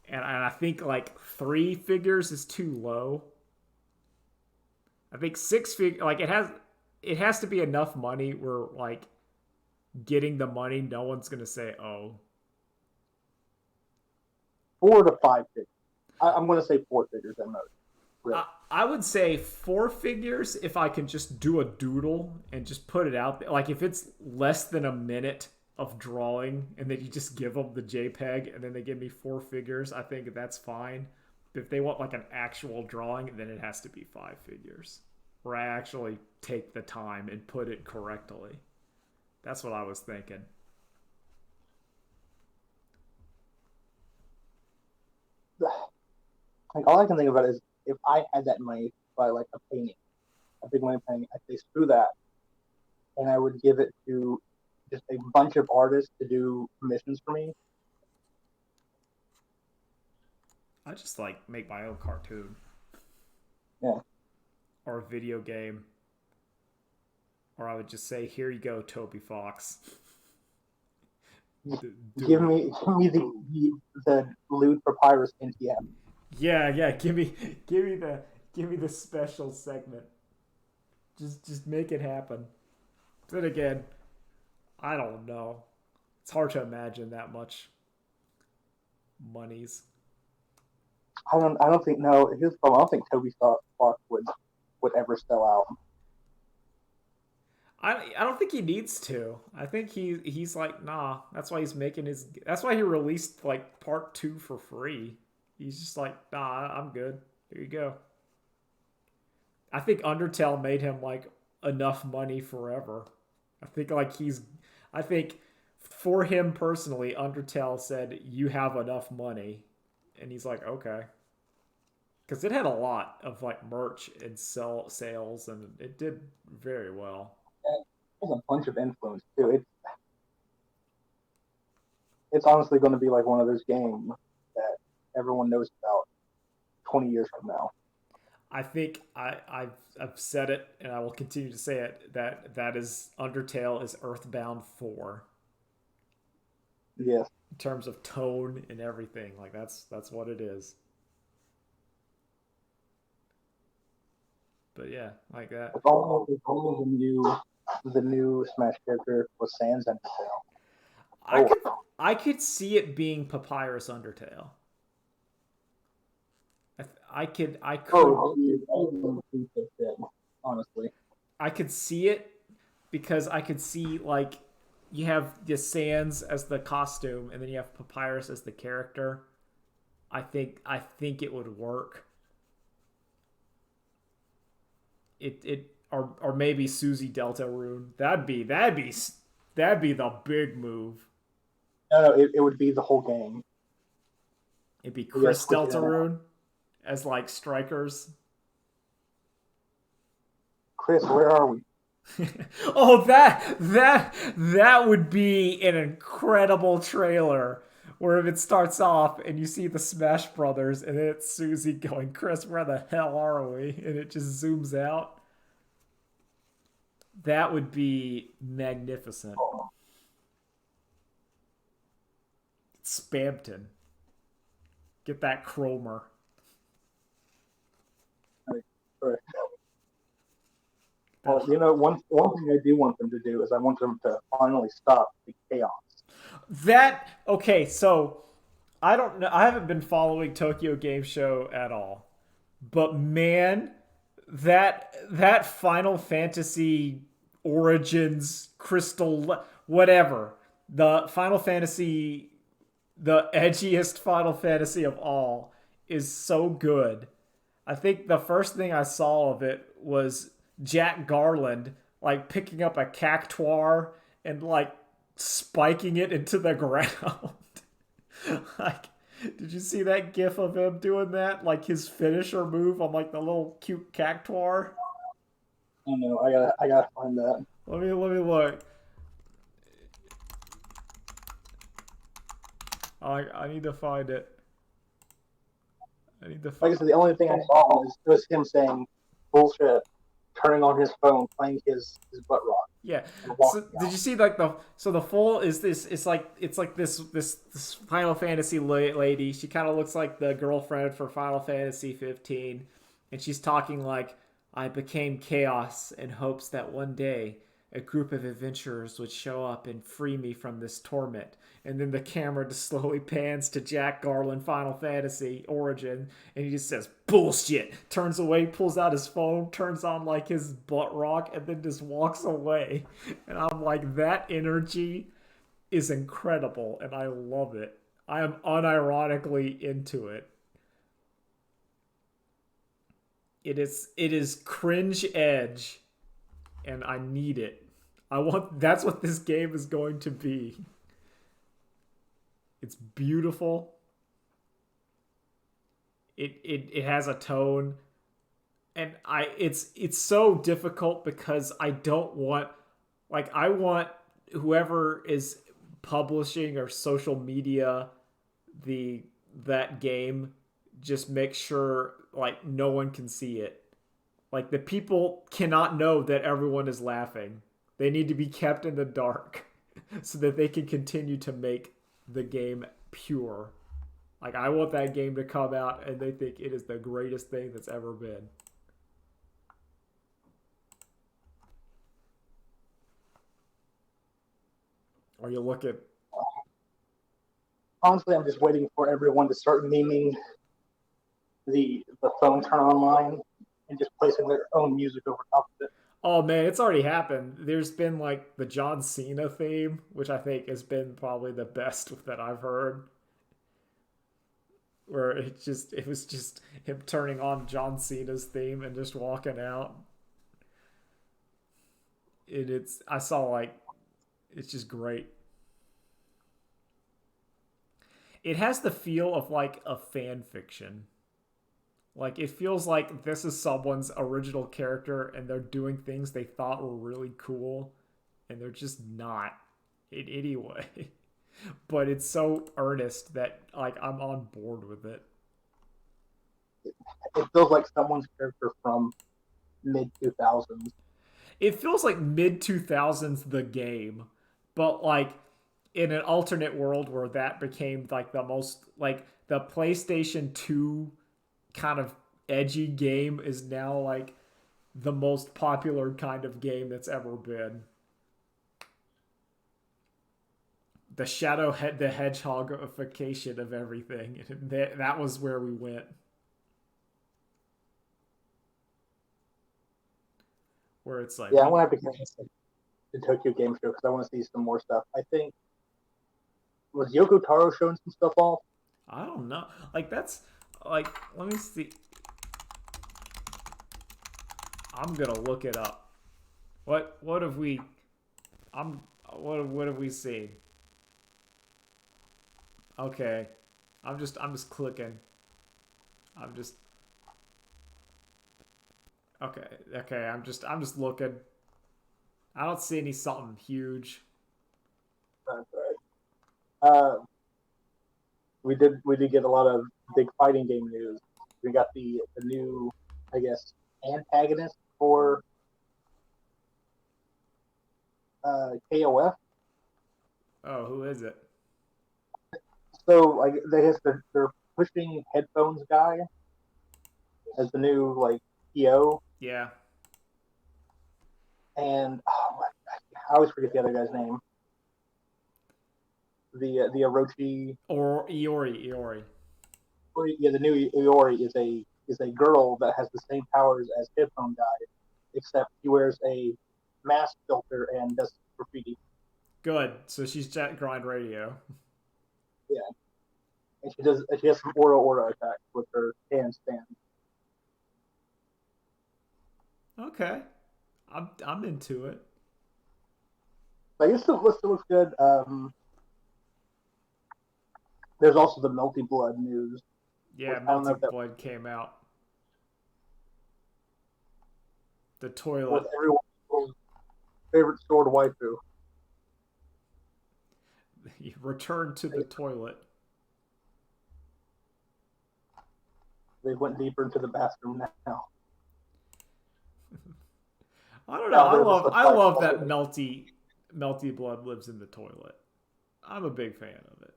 And I think like three figures is too low. I think six figure, like, it has to be enough money where like getting the money, no one's gonna say, oh. 4 to 5 figures. I'm going to say 4 figures at most. Really. I would say four figures if I can just do a doodle and just put it out there. Like, if it's less than a minute of drawing and then you just give them the JPEG and then they give me four figures, I think that's fine. But if they want like an actual drawing, then it has to be 5 figures, where I actually take the time and put it correctly. That's what I was thinking. Like all I can think about is if I had that money to buy like a painting, a big money painting, I'd say screw that, and I would give it to just a bunch of artists to do commissions for me. I just like make my own cartoon Yeah, or a video game, or I would just say, "Here you go, Toby Fox. Do give it." me give me the lewd papyrus NTF. Yeah, yeah. Give me the special segment. Just make it happen. Then again, I don't know. It's hard to imagine that much monies. I don't think no. Here's the problem. I don't think Toby Fox would ever sell out. I don't think he needs to. I think he's like, nah. That's why he's making his. That's why he released like part two for free. He's just like, nah, I'm good. Here you go. I think Undertale made him like enough money forever. I think like he's. I think for him personally, Undertale said, you have enough money, and he's like, okay. because it had a lot of like merch and sales, and it did very well. There's a bunch of influence too. It's honestly going to be like one of those games that everyone knows about 20 years from now. I think I've said it, and I will continue to say it, that that is Undertale is Earthbound 4 Yes. in terms of tone and everything. Like that's what it is. But yeah, like that. If only the new Smash character was Sans Undertale. I Oh, could I could see it being Papyrus Undertale. I could oh, honestly. I could see it because I could see like you have the Sans as the costume and then you have Papyrus as the character. I think it would work. It or maybe Susie Delta Rune. That'd be the big move. No, it would be the whole game. It'd be Yes, Chris Deltarune as like strikers. Chris, where are we? Oh, that would be an incredible trailer where if it starts off and you see the Smash Brothers and then it's Susie going, Chris, where the hell are we? And it just zooms out. That would be magnificent. Spamton. Get that Cromer. Right. Well, one thing I do want them to do is I want them to finally stop the chaos. That okay, so I don't know. I haven't been following Tokyo Game Show at all, but man, that Final Fantasy Origins Crystal whatever the Final Fantasy, the edgiest Final Fantasy of all, is so good. I think the first thing I saw of it was Jack Garland like picking up a cactuar and like spiking it into the ground. Like, did you see that gif of him doing that? Like his finisher move on like the little cute cactuar. I know. I gotta find that. Let me look. I need to find it. I need to Like I find. said, the only thing I saw was him saying bullshit, turning on his phone, playing his butt rock, Yeah. and So walking did out. you see like the full is this? It's like this Final Fantasy lady. She kind of looks like the girlfriend for Final Fantasy 15, and she's talking like, I became chaos in hopes that one day a group of adventurers would show up and free me from this torment. And then the camera just slowly pans to Jack Garland Final Fantasy Origin, and he just says, bullshit, turns away, pulls out his phone, turns on like his butt rock, and then just walks away. And I'm like, that energy is incredible, and I love it. I am unironically into it. It is cringe edge, and I need it. I want that's what this game is going to be. It's beautiful. It has a tone, and it's so difficult because I don't want, like, I want whoever is publishing or social media the that game, just make sure like no one can see it. Like the people cannot know that everyone is laughing. They need to be kept in the dark so that they can continue to make the game pure. Like I want that game to come out and they think it is the greatest thing that's ever been. Or you look at Honestly, I'm just waiting for everyone to start memeing the phone turn online and just placing their own music over top of it. oh man, it's already happened. There's been like the John Cena theme, which I think has been probably the best that I've heard. Where it was just him turning on John Cena's theme and just walking out. It's I saw like it's just great. It has the feel of like a fan fiction. Like it feels like this is someone's original character and they're doing things they thought were really cool and they're just not in any way. But it's so earnest that like I'm on board with it. It feels like someone's character from mid 2000s. It feels like mid 2000s the game, but like in an alternate world where that became like the most like the PlayStation 2 kind of edgy game is now like the most popular kind of game that's ever been. The the hedgehogification of everything. That was where we went. Where it's like Yeah, I'm we gonna have to catch the Tokyo Game Show because I want to see some more stuff. I think was Yoko Taro showing some stuff off. I don't know. Like that's like let me see. I'm gonna look it up. What have we I'm what have we seen? Okay. I'm just clicking. I'm just okay. Okay, I'm just looking. I don't see any something huge. That's right. We did get a lot of big fighting game news. We got the new, I guess, antagonist for KOF. Oh, who is it? So like they're pushing headphones guy as the new like PO, Yeah. and I always forget the other guy's name. The Orochi, Or Iori. yeah, the new Iori is a girl that has the same powers as headphone guy, except she wears a mask filter and does graffiti. Good. So she's Jet Grind Radio. Yeah, and she has some aura attacks with her handstand. Okay. I'm into it. Like it still looks good. There's also the Melty Blood news, Yeah, which I don't know Melty if that Blood came out. The was toilet. everyone's favorite sword waifu. Return to the toilet. They went deeper into the bathroom now. I don't know. Now they're just the I fight love that toilet. Melty Blood lives in the toilet. I'm a big fan of it.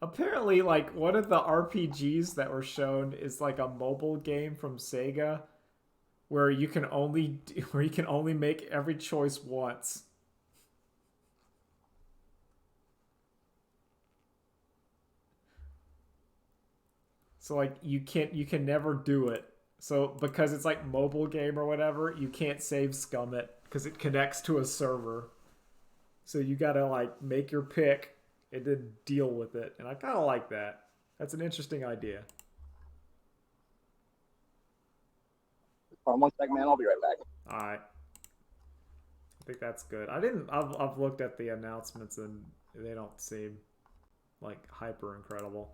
Apparently, like one of the RPGs that were shown is like a mobile game from Sega where you can only make every choice once. So like you can never do it. So because it's like mobile game or whatever, you can't save scum it because it connects to a server. So you gotta like make your pick and then deal with it. And I kind of like that. That's an interesting idea. Hold on one sec, man. I'll be right back. All right, I think that's good. I didn't. I've looked at the announcements and they don't seem like hyper incredible.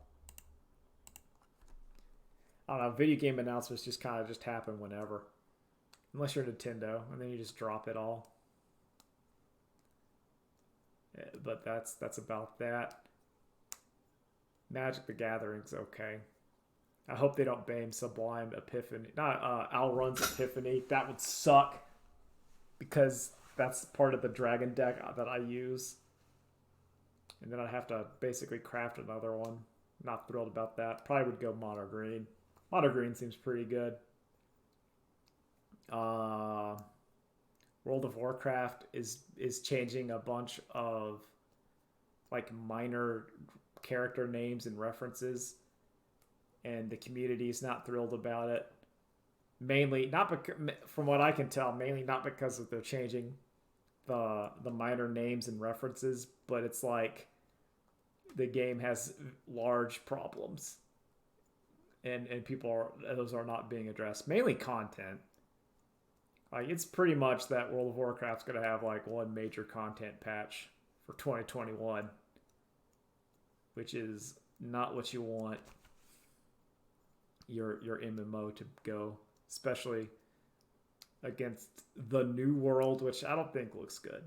I don't know. Video game announcements just kind of just happen whenever, unless you're Nintendo, and then you just drop it all. Yeah, but that's about that. Magic the Gathering's okay. I hope they don't bane Sublime Epiphany. Not Alrun's Epiphany. That would suck because that's part of the dragon deck that I use. And then I'd have to basically craft another one. Not thrilled about that. Probably would go mono green. Mono green seems pretty good. Uh, World of Warcraft is changing a bunch of like minor character names and references, and the community is not thrilled about it. Mainly not because, from what I can tell, mainly not because of they're changing the minor names and references, but it's like the game has large problems, and people are those are not being addressed. Mainly content. Like it's pretty much that World of Warcraft's gonna have like one major content patch for 2021, which is not what you want your MMO to go, especially against the New World, which I don't think looks good.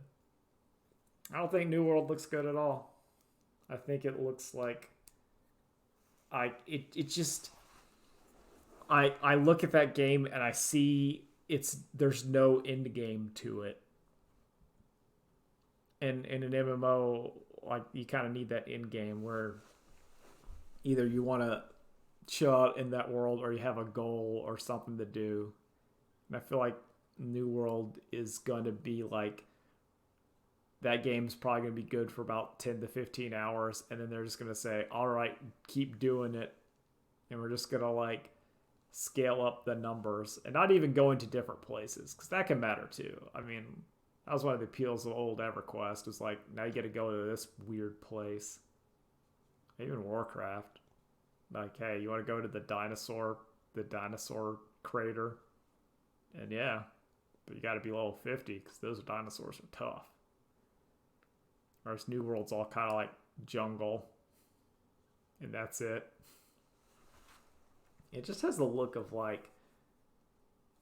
I don't think New World looks good at all. I think it looks like it just I look at that game and I see there's no end game to it. And in an MMO, like you kind of need that end game where either you want to chill out in that world or you have a goal or something to do. And I feel like New World is going to be like that game's probably going to be good for about 10 to 15 hours and then they're just going to say, "All right, keep doing it." And we're just going to like scale up the numbers and not even go into different places cuz that can matter too. I mean, that was one of the appeals of old EverQuest was like now you get to go to this weird place. Even Warcraft. Like, hey, you want to go to the dinosaur crater? And yeah, but you got to be level 50 because those dinosaurs are tough. Whereas New World's all kind of like jungle, and that's it. It just has the look of like,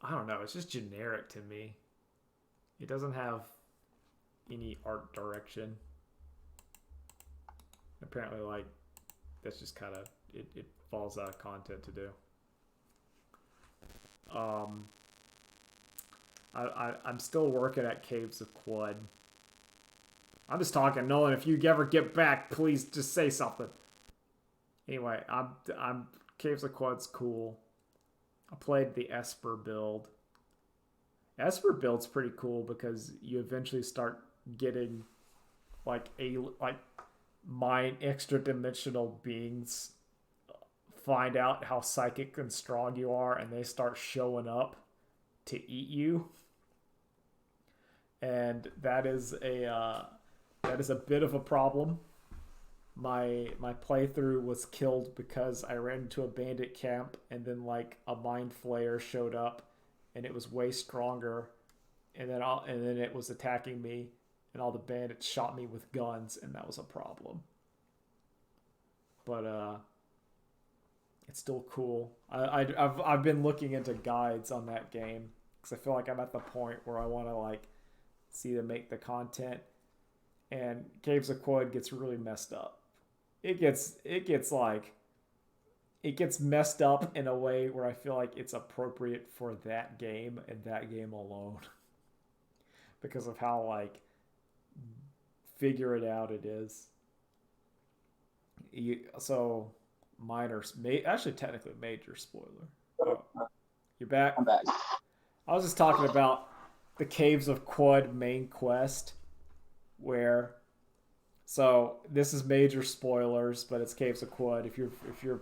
I don't know, it's just generic to me. It doesn't have any art direction. Apparently, like, that's just kind of, it falls out of content to do. I'm still working at Caves of Quad. I'm just talking, Nolan. If you ever get back, please just say something. Anyway, I'm Caves of Quad's cool. I played the Esper build. Esper build's pretty cool because you eventually start getting like extra dimensional beings find out how psychic and strong you are and they start showing up to eat you, and that is a bit of a problem. My playthrough was killed because I ran into a bandit camp and then like a mind flayer showed up and it was way stronger, and then it was attacking me and all the bandits shot me with guns and that was a problem. But it's still cool. I've been looking into guides on that game because I feel like I'm at the point where I want to like see them make the content. And Caves of Quad gets really messed up. It gets messed up in a way where I feel like it's appropriate for that game and that game alone, because of how like figure it out it is. So minor, actually technically major spoiler. Oh, you're back? I'm back. I was just talking about the Caves of Quad main quest, where, so this is major spoilers, but it's Caves of Quad. If you're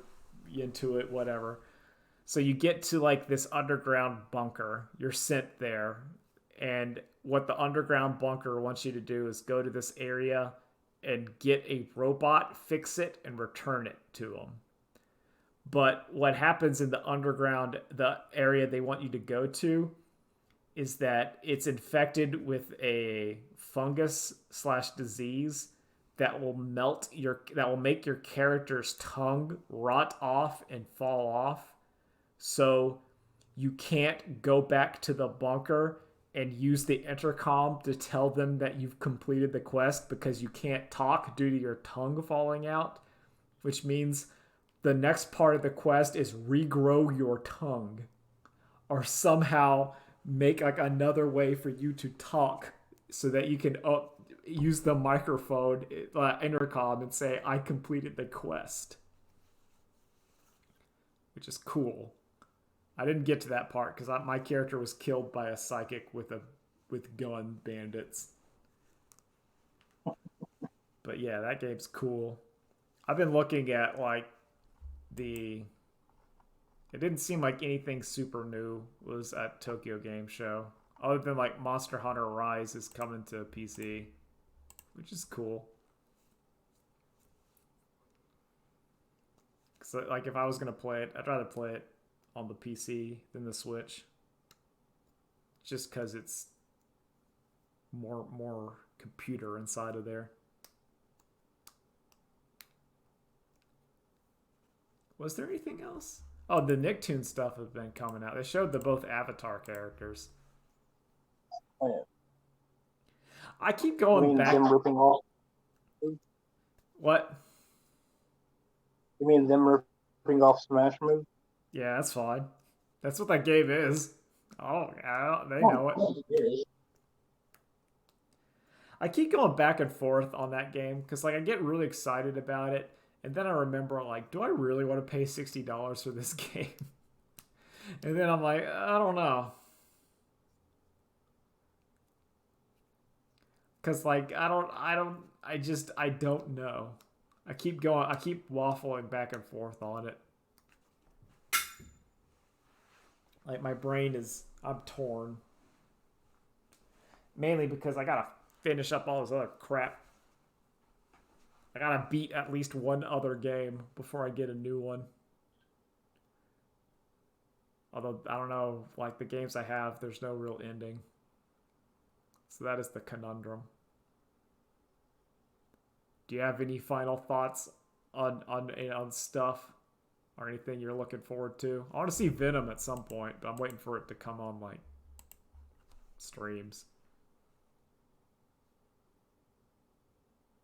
into it, whatever. So you get to like this underground bunker. You're sent there, and what the underground bunker wants you to do is go to this area and get a robot, fix it, and return it to them. But what happens in the underground, the area they want you to go to, is that it's infected with a fungus / disease that will make your character's tongue rot off and fall off. So you can't go back to the bunker and use the intercom to tell them that you've completed the quest because you can't talk due to your tongue falling out, which means the next part of the quest is regrow your tongue or somehow make like another way for you to talk so that you can use the microphone intercom and say, "I completed the quest," which is cool. I didn't get to that part because my character was killed by a psychic with gun bandits. But yeah, that game's cool. I've been looking at like it didn't seem like anything super new was at Tokyo Game Show, other than like Monster Hunter Rise is coming to PC, which is cool. So like if I was gonna play it, I'd rather play it on the PC than the Switch, just because it's more computer inside of there. Was there anything else? Oh, the Nicktoon stuff has been coming out. They showed the both Avatar characters. Oh, yeah. I keep You going mean back. them ripping off? You What? mean them ripping off Smash Move? Yeah, that's fine. That's what that game is. Oh, yeah, they Oh, know it. it is. I keep going back and forth on that game because like I get really excited about it, and then I remember like, do I really want to pay $60 for this game? And then I'm like, I don't know, because like I don't know. I keep going, I keep waffling back and forth on it. Like my brain is, I'm torn, mainly because I gotta finish up all this other crap. I gotta beat at least one other game before I get a new one. Although I don't know, like the games I have, there's no real ending. So that is the conundrum. Do you have any final thoughts on stuff or anything you're looking forward to? I want to see Venom at some point, but I'm waiting for it to come on like streams.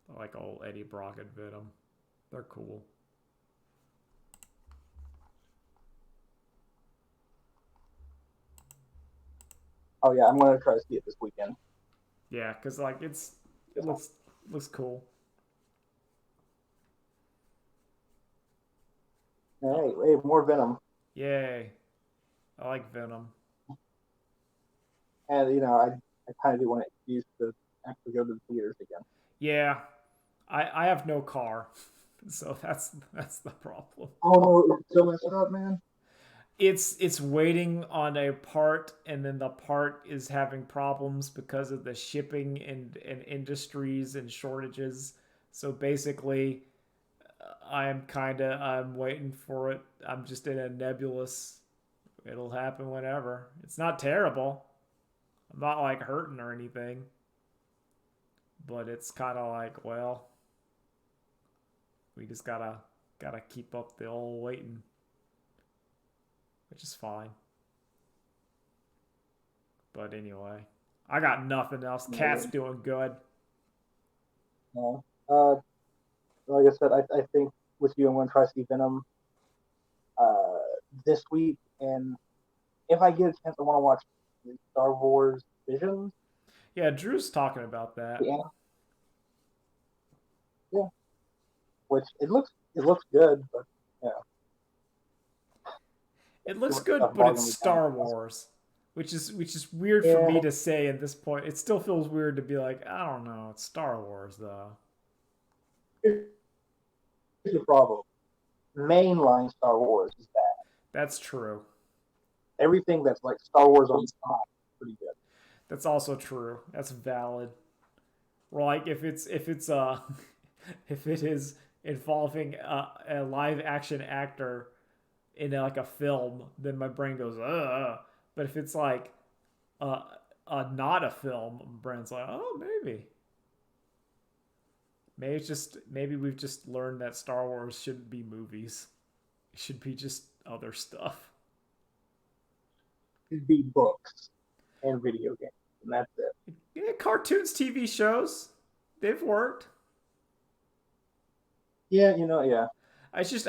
I like old Eddie Brock and Venom. They're cool. Oh yeah, I'm gonna try to see it this weekend. Yeah, cause like it looks cool. Oh, Hey, more Venom, yay! I like Venom. and I kind of do want an excuse to actually go to the theaters again. Yeah, I have no car, so that's the problem. Oh no, it's so messed up, man. It's waiting on a part, and then the part is having problems because of the shipping and industries and shortages. So basically, I'm waiting for it. I'm just in a nebulous. It'll happen whenever. It's not terrible. I'm not like hurting or anything, but it's kind of like, well, we just gotta keep up the old waiting, which is fine. But anyway, I got nothing else. Cat's No, doing good. no. Like I said, I think with you, I'm gonna try to see Venom uh, this week, and if I get a chance, I want to watch the Star Wars Visions. Yeah, Drew's talking about that. Yeah, yeah. Which it looks good, but yeah, It too looks much good, stuff but it's bogging me down. Star Wars, which is weird for me Yeah, to say at this point. It still feels weird to be like, I don't know, it's Star Wars though. here's the problem. Mainline Star Wars is bad. That's true. Everything that's like Star Wars on top is pretty good. That's also true. That's valid. Or like if it's if it is involving a live action actor in like a film, then my brain goes But if it's like uh, not a film, my brain's like, oh, maybe we've just learned that Star Wars shouldn't be movies. It should be just other stuff. It'd be books and video games, and that's it. Yeah, cartoons, TV shows, they've worked. Yeah, yeah.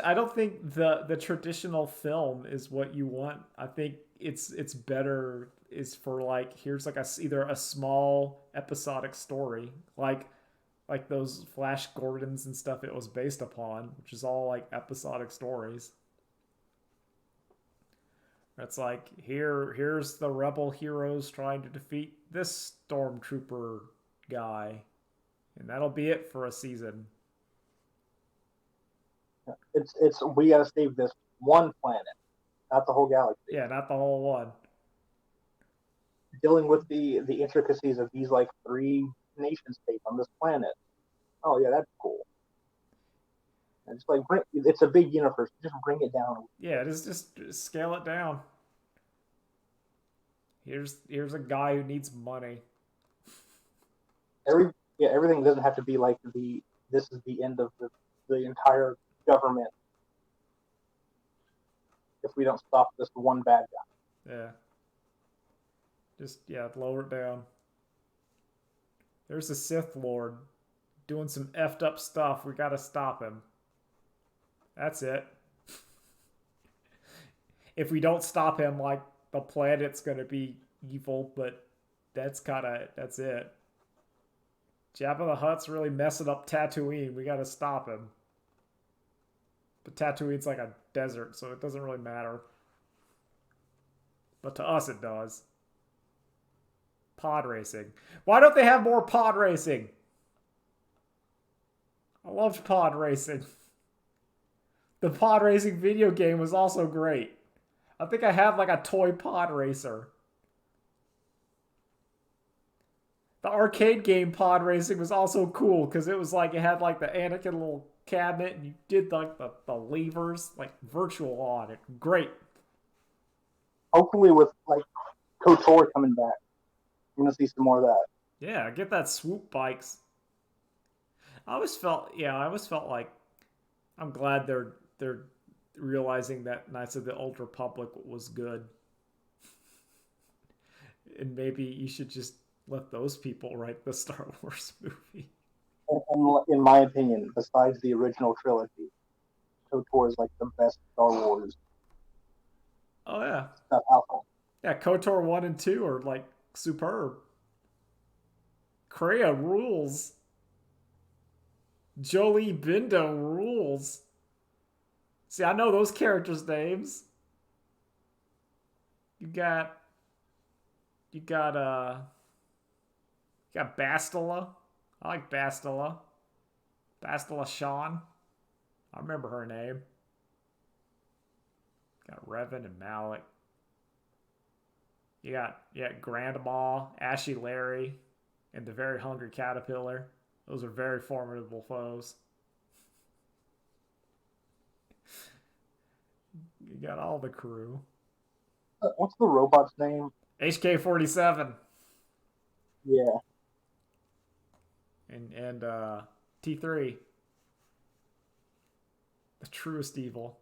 I don't think the traditional film is what you want. I think it's better is for like here's like either a small episodic story like those Flash Gordons and stuff it was based upon, which is all like episodic stories. It's like here's the rebel heroes trying to defeat this stormtrooper guy, and that'll be it for a season. It's we gotta save this one planet, not the whole galaxy. Yeah, not the whole one. Dealing with the intricacies of these like three nation states on this planet. Oh yeah, that's cool. And it's like it's a big universe. Just bring it down. Yeah, just scale it down. Here's a guy who needs money. Everything doesn't have to be like this is the end of the entire government if we don't stop this one bad guy. Yeah. Just, yeah, lower it down. There's a Sith Lord doing some effed up stuff. We gotta stop him. That's it. If we don't stop him, like, the planet's gonna be evil, but that's it. Jabba the Hutt's really messing up Tatooine. We gotta stop him. But Tatooine's like a desert, so it doesn't really matter. But to us, it does. Pod racing. Why don't they have more pod racing? I loved pod racing. The pod racing video game was also great. I think I have like a toy pod racer. The arcade game pod racing was also cool because it was like it had like the Anakin little cabinet and you did like the levers, like virtual on it. Great. Hopefully, with like KOTOR coming back, we're gonna see some more of that. Yeah, get that swoop bikes. I always felt like I'm glad they're realizing that Knights of the Old Republic was good. And maybe you should just let those people write the Star Wars movie. And in my opinion, besides the original trilogy, KOTOR is like the best Star Wars Oh yeah. stuff out there. Yeah, KOTOR 1 and 2 are like superb. Kreia rules. Jolie Bindo rules. See, I know those characters' names. You got Bastila. I like Bastila. Bastila Shan. I remember her name. Got Revan and Malik. You got Grandma, Ashy Larry, and the Very Hungry Caterpillar. Those are very formidable foes. You got all the crew. What's the robot's name? HK-47. Yeah. And T3. The truest evil.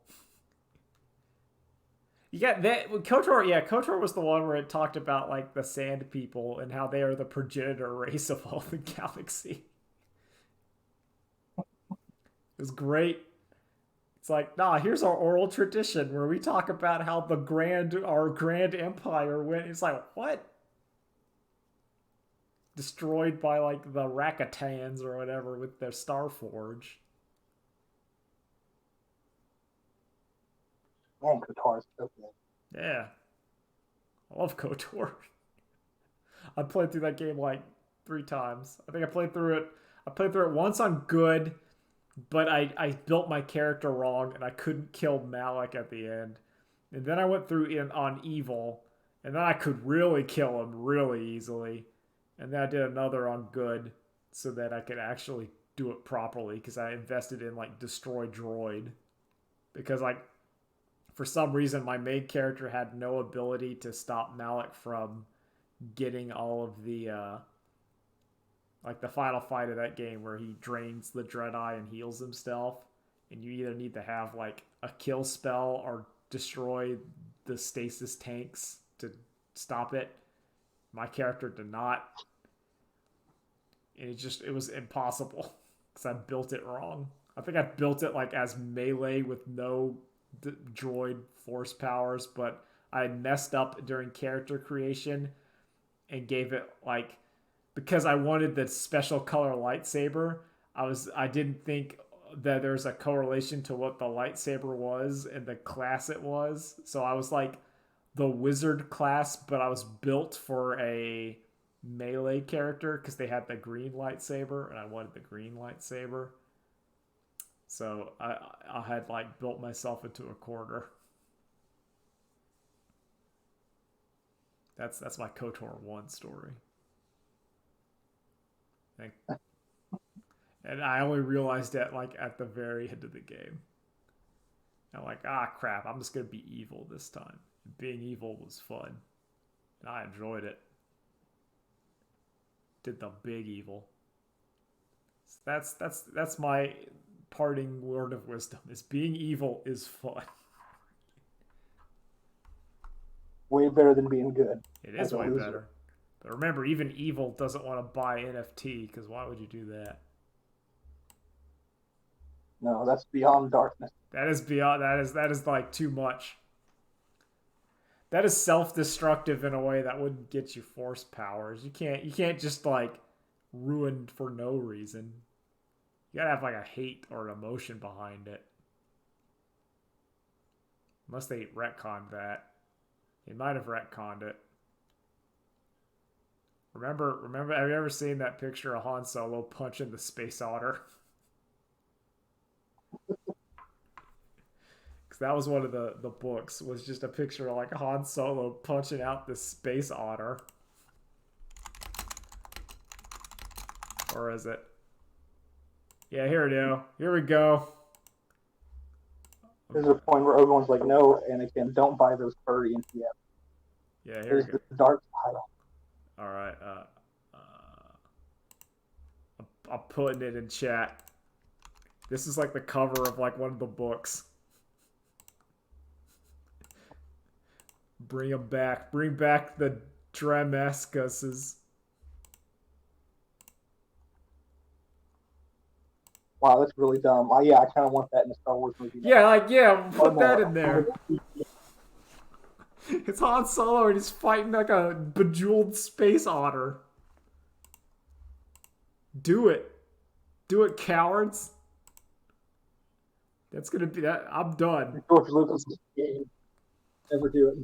You got that KOTOR. Yeah, KOTOR was the one where it talked about like the Sand People and how they are the progenitor race of all the galaxy. It was great. It's like, nah, here's our oral tradition where we talk about how our grand empire went. It's like, what? Destroyed by like the Rakatans or whatever with their Starforge. Man, KOTOR is so good. Yeah. I love KOTOR. I played through that game like 3 times. I think I played through it once on good, but I built my character wrong and I couldn't kill Malik at the end. And then I went through on evil, and then I could really kill him really easily. And then I did another on good so that I could actually do it properly because I invested in like destroy droid. Because like for some reason my main character had no ability to stop Malik from getting all of the like the final fight of that game where he drains the Dreadeye and heals himself, and you either need to have like a kill spell or destroy the stasis tanks to stop it. My character did not, and it was impossible because I built it wrong. I think I built it like as melee with no droid force powers, but I messed up during character creation and gave it like, because I wanted the special color lightsaber, I didn't think that there's a correlation to what the lightsaber was and the class it was. So I was like the wizard class, but I was built for a melee character because they had the green lightsaber and I wanted the green lightsaber. So I had like built myself into a corner. That's my KOTOR 1 story. And I only realized that like at the very end of the game. I'm like, crap, I'm just gonna be evil this time. Being evil was fun. And I enjoyed it. Did the big evil. So that's my parting word of wisdom, is being evil is fun. way better than being good It as is a way loser. better. But remember, even evil doesn't want to buy NFT because why would you do that? No, that's beyond darkness. That is beyond. That is like too much. That is self-destructive in a way that wouldn't get you force powers. You can't just like ruin for no reason. You gotta have like a hate or an emotion behind it. Unless they retconned that. They might have retconned it. Remember, have you ever seen that picture of Han Solo punching the space otter? Because that was one of the books, was just a picture of like Han Solo punching out this space otter. Or is it? Yeah, here we go. Here we go. There's a point where everyone's like, "No, Anakin, don't buy those furry NTFs. Yeah, here we There's go. the dark side." All right. I'm putting it in chat. This is like the cover of like one of the books. Bring them back. Bring back the Dramescuses. Wow, that's really dumb. Yeah, I kind of want that in a Star Wars movie now. Yeah, like, yeah, Oh put that no, in there. It's Han Solo and he's fighting like a bejeweled space otter. Do it. Do it, cowards. That's gonna be that. I'm done. George Lucas is game. Never do it.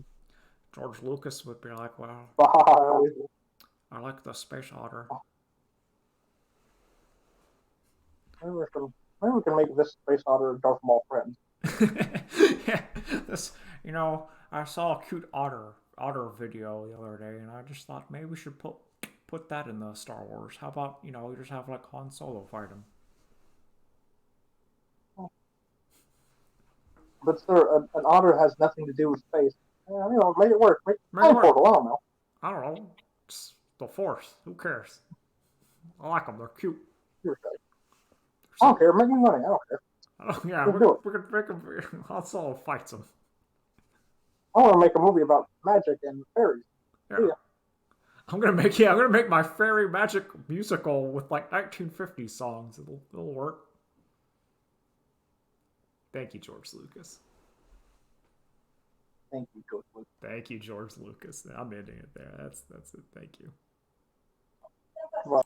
George Lucas would be like, well, Bye. I like the space otter. Maybe we can make this space otter Darth Maul friends. Yeah, this, I saw a cute otter video the other day, and I just thought maybe we should put that in the Star Wars. How about we just have like Han Solo fight him? But sir, an otter has nothing to do with space. Make it work. Make Maybe time work. portal. I don't know. I don't know. It's the Force. Who cares? I like them. They're cute. I don't care. Make me money. I don't care. Oh, yeah, Let's we're do it. gonna make him. Han Solo fights him. I want to make a movie about magic and fairies. Yeah. I'm gonna make my fairy magic musical with like 1950s songs. It'll work. Thank you, George Lucas. Thank you, George Lucas. Thank you, George Lucas. I'm ending it there. That's it. Thank you. Well,